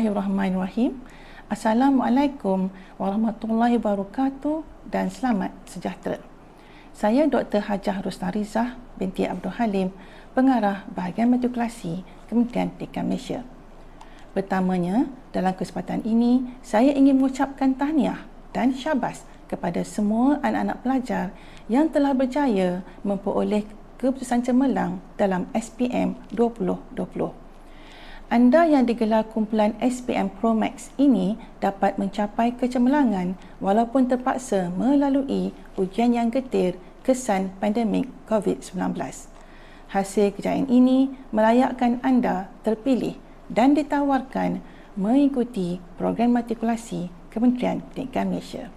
Bismillahirrahmanirrahim. Assalamualaikum warahmatullahi wabarakatuh dan selamat sejahtera. Saya Dr. Hajah Rosnarizah binti Abdul Halim, Pengarah Bahagian Matrikulasi Kementerian Pendidikan Malaysia. Pertamanya, dalam kesempatan ini, saya ingin mengucapkan tahniah dan syabas kepada semua anak-anak pelajar yang telah berjaya memperoleh keputusan cemerlang dalam SPM 2020. Anda yang digelar kumpulan SPM Pro Max ini dapat mencapai kecemerlangan walaupun terpaksa melalui ujian yang getir kesan pandemik COVID-19. Hasil kejayaan ini melayakkan anda terpilih dan ditawarkan mengikuti program matrikulasi Kementerian Pendidikan Malaysia.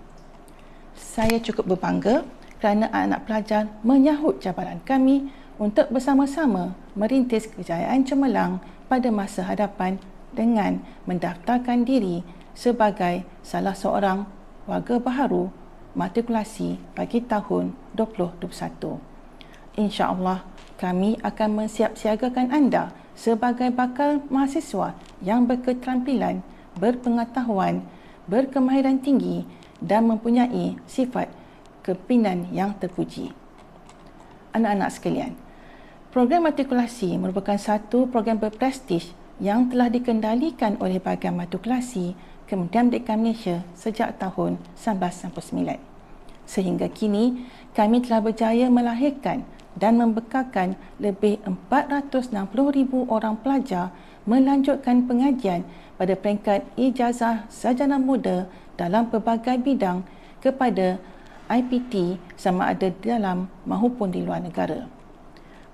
Saya cukup berbangga kerana anak-anak pelajar menyahut cabaran kami untuk bersama-sama merintis kejayaan cemerlang pada masa hadapan dengan mendaftarkan diri sebagai salah seorang warga baharu matrikulasi bagi tahun 2021. InsyaAllah, kami akan mensiapsiagakan anda sebagai bakal mahasiswa yang berketerampilan, berpengetahuan, berkemahiran tinggi dan mempunyai sifat kepimpinan yang terpuji. Anak-anak sekalian, program matrikulasi merupakan satu program berprestij yang telah dikendalikan oleh Bahagian Matrikulasi Kementerian Pendidikan Malaysia sejak tahun 1999. Sehingga kini, kami telah berjaya melahirkan dan membekalkan lebih 460,000 orang pelajar melanjutkan pengajian pada peringkat ijazah sarjana muda dalam pelbagai bidang kepada IPT sama ada di dalam maupun di luar negara.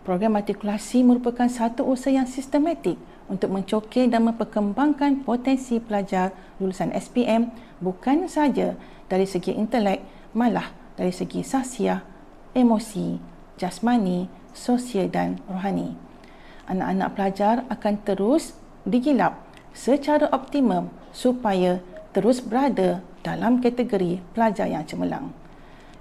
Program matrikulasi merupakan satu usaha yang sistematik untuk mencokir dan memperkembangkan potensi pelajar lulusan SPM bukan sahaja dari segi intelek, malah dari segi sahsiah, emosi, jasmani, sosial dan rohani. Anak-anak pelajar akan terus digilap secara optimum supaya terus berada dalam kategori pelajar yang cemerlang.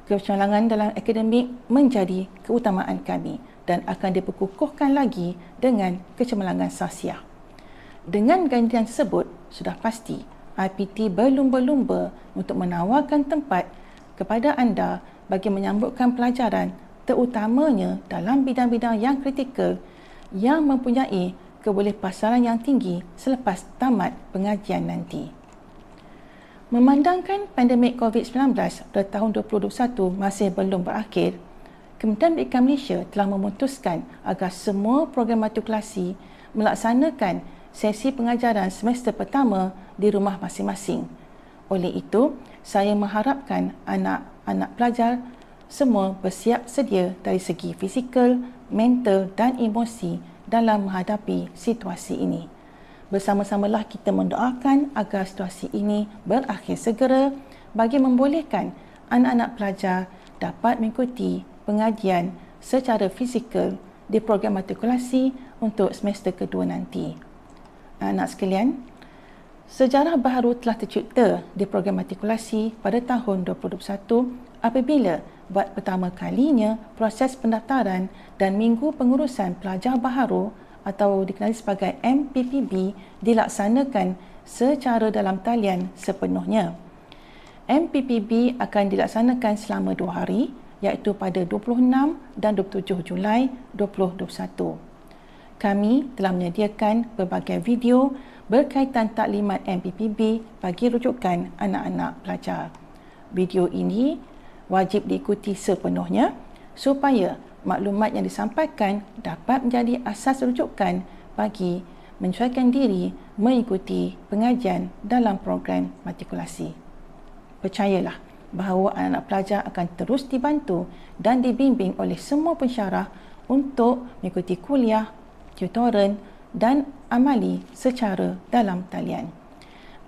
Kecemerlangan dalam akademik menjadi keutamaan kami dan akan diperkukuhkan lagi dengan kecemerlangan sahsiah. Dengan gantian tersebut, sudah pasti IPT berlumba-lumba untuk menawarkan tempat kepada anda bagi menyambutkan pelajaran terutamanya dalam bidang-bidang yang kritikal yang mempunyai kebolehpasaran yang tinggi selepas tamat pengajian nanti. Memandangkan pandemik COVID-19 pada tahun 2021 masih belum berakhir, Kementerian Pendidikan Malaysia telah memutuskan agar semua program matrikulasi melaksanakan sesi pengajaran semester pertama di rumah masing-masing. Oleh itu, saya mengharapkan anak-anak pelajar semua bersiap sedia dari segi fizikal, mental dan emosi dalam menghadapi situasi ini. Bersama-samalah kita mendoakan agar situasi ini berakhir segera bagi membolehkan anak-anak pelajar dapat mengikuti pengajian secara fizikal di program matrikulasi untuk semester kedua nanti. Anak sekalian, sejarah baharu telah tercipta di program matrikulasi pada tahun 2021 apabila buat pertama kalinya proses pendaftaran dan minggu pengurusan pelajar baharu atau dikenali sebagai MPPB dilaksanakan secara dalam talian sepenuhnya. MPPB akan dilaksanakan selama 2 hari iaitu pada 26 dan 27 Julai 2021. Kami telah menyediakan berbagai video berkaitan taklimat MPPB bagi rujukan anak-anak pelajar. Video ini wajib diikuti sepenuhnya supaya maklumat yang disampaikan dapat menjadi asas rujukan bagi menyesuaikan diri mengikuti pengajian dalam program matrikulasi. Percayalah bahawa anak-anak pelajar akan terus dibantu dan dibimbing oleh semua pensyarah untuk mengikuti kuliah, tutoran dan amali secara dalam talian.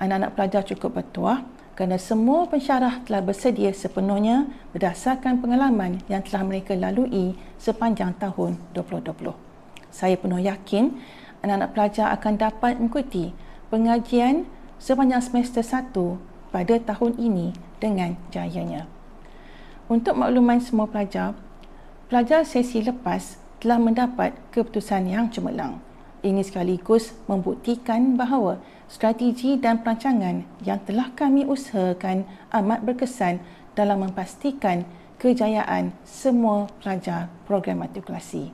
Anak-anak pelajar cukup bertuah kerana semua pensyarah telah bersedia sepenuhnya berdasarkan pengalaman yang telah mereka lalui sepanjang tahun 2020. Saya penuh yakin anak-anak pelajar akan dapat mengikuti pengajian sepanjang semester 1 pada tahun ini dengan jayanya. Untuk makluman semua pelajar, pelajar sesi lepas telah mendapat keputusan yang cemerlang. Ini sekaligus membuktikan bahawa strategi dan perancangan yang telah kami usahakan amat berkesan dalam memastikan kejayaan semua pelajar program matrikulasi.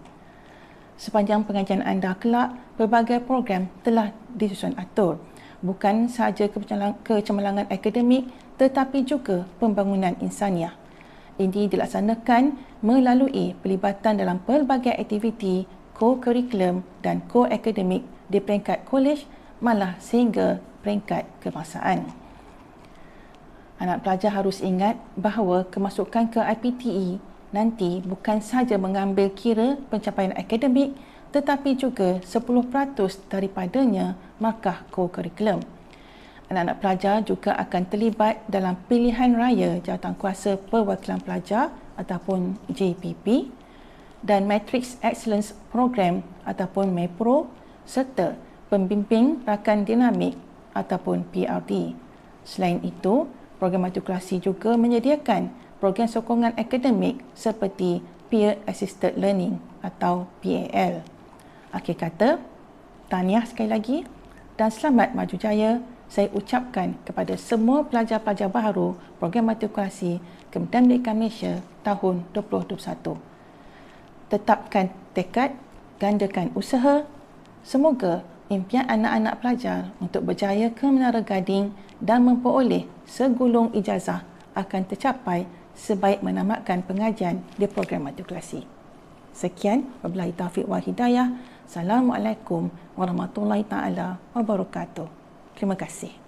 Sepanjang pengajian anda kelak, pelbagai program telah disusun atur, bukan sahaja kecemerlangan akademik tetapi juga pembangunan insaniah. Ini dilaksanakan melalui pelibatan dalam pelbagai aktiviti co-curriculum dan co-akademik di peringkat kolej malah sehingga peringkat kebangsaan. Anak pelajar harus ingat bahawa kemasukan ke IPTE nanti bukan sahaja mengambil kira pencapaian akademik tetapi juga 10% daripadanya markah co-curriculum. Anak-anak pelajar juga akan terlibat dalam pilihan raya Jawatankuasa Perwakilan Pelajar ataupun JPP dan Matrix Excellence Program ataupun MEPRO serta Pembimbing Rakan Dinamik ataupun PRD. Selain itu, program matrikulasi juga menyediakan program sokongan akademik seperti Peer Assisted Learning atau PAL. Akhir kata, tahniah sekali lagi dan selamat maju jaya saya ucapkan kepada semua pelajar-pelajar baharu program matrikulasi Kementerian Pendidikan Malaysia tahun 2021. Tetapkan tekad, gandakan usaha. Semoga impian anak-anak pelajar untuk berjaya ke Menara Gading dan memperoleh segulung ijazah akan tercapai sebaik menamatkan pengajian di program matrikulasi. Sekian, wabillahi taufiq wal hidayah. Assalamualaikum warahmatullahi taala wabarakatuh. Terima kasih.